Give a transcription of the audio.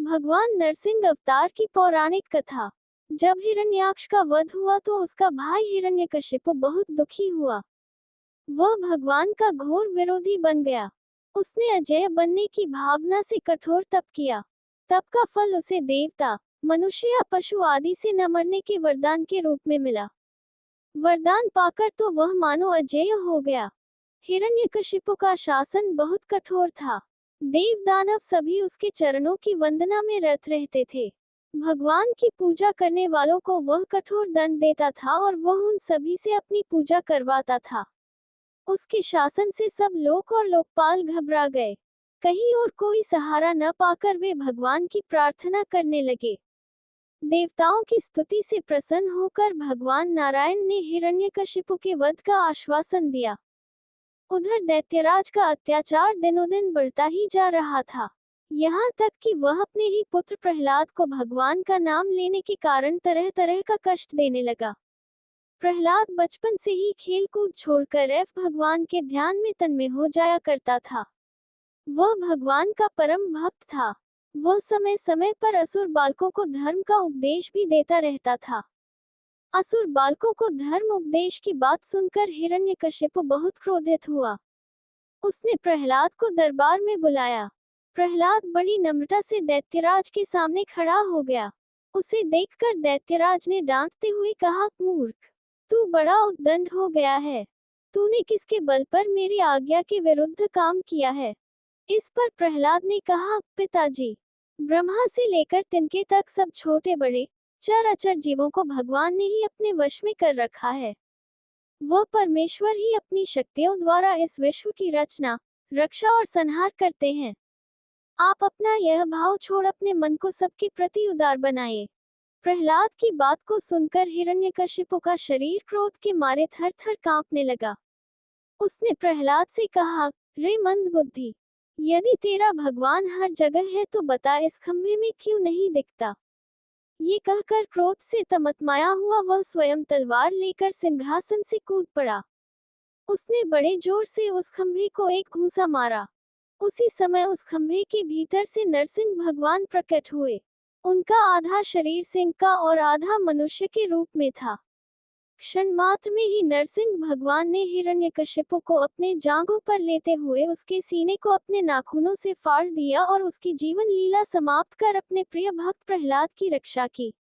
भगवान नरसिंह अवतार की पौराणिक कथा। जब हिरण्याक्ष का वध हुआ तो उसका भाई हिरण्यकशिपु बहुत दुखी हुआ। वह भगवान का घोर विरोधी बन गया। उसने अजेय बनने की भावना से कठोर तप किया। तप का फल उसे देवता, मनुष्य या पशु आदि से न मरने के वरदान के रूप में मिला। वरदान पाकर तो वह मानो अजेय हो गया। हिरण्यकशिपु का शासन बहुत कठोर था। देव दानव सभी उसके चरणों की वंदना में रत रहते थे। भगवान की पूजा करने वालों को वह कठोर दंड देता था और वह उन सभी से अपनी पूजा करवाता था। उसके शासन से सब लोक और लोकपाल घबरा गए। कहीं और कोई सहारा न पाकर वे भगवान की प्रार्थना करने लगे। देवताओं की स्तुति से प्रसन्न होकर भगवान नारायण ने हिरण्यकशिपु के वध का आश्वासन दिया। उधर दैत्यराज का अत्याचार दिनों दिन बढ़ता ही जा रहा था। यहाँ तक कि वह अपने ही पुत्र प्रहलाद को भगवान का नाम लेने के कारण तरह तरह का कष्ट देने लगा। प्रहलाद बचपन से ही खेल कूद छोड़कर भगवान के ध्यान में तन्मय हो जाया करता था। वह भगवान का परम भक्त था। वह समय समय पर असुर बालकों को धर्म का उपदेश भी देता रहता था। असुर बालकों को धर्म उपदेश की बात सुनकर हिरण्यकशिपु बहुत क्रोधित हुआ। उसने प्रहलाद को दरबार में बुलाया। प्रहलाद बड़ी नम्रता से दैत्यराज के सामने खड़ा हो गया। उसे देखकर दैत्यराज ने डांटते हुए कहा, मूर्ख, तू बड़ा उद्दंड हो गया है। तूने किसके बल पर मेरी आज्ञा के विरुद्ध काम किया है? इस पर प्रहलाद ने कहा, पिताजी, ब्रह्मा से लेकर तिनके तक सब छोटे बड़े चर अचर जीवों को भगवान ने ही अपने वश में कर रखा है। वह परमेश्वर ही अपनी शक्तियों द्वारा इस विश्व की रचना, रक्षा और संहार करते हैं। आप अपना यह भाव छोड़ अपने मन को सबके प्रति उदार बनाइए। प्रहलाद की बात को सुनकर हिरण्यकशिपु का शरीर क्रोध के मारे थर थर कांपने लगा। उसने प्रहलाद से कहा, रे मंद बुद्धि, यदि तेरा भगवान हर जगह है तो बता इस खंभे में क्यों नहीं दिखता? ये कहकर क्रोध से तमतमाया हुआ वह स्वयं तलवार लेकर सिंहासन से कूद पड़ा। उसने बड़े जोर से उस खंभे को एक घूंसा मारा। उसी समय उस खंभे के भीतर से नरसिंह भगवान प्रकट हुए। उनका आधा शरीर सिंह का और आधा मनुष्य के रूप में था। क्षण मात्र में ही नरसिंह भगवान ने हिरण्यकशिपु को अपने जांघों पर लेते हुए उसके सीने को अपने नाखूनों से फाड़ दिया और उसकी जीवन लीला समाप्त कर अपने प्रिय भक्त प्रहलाद की रक्षा की।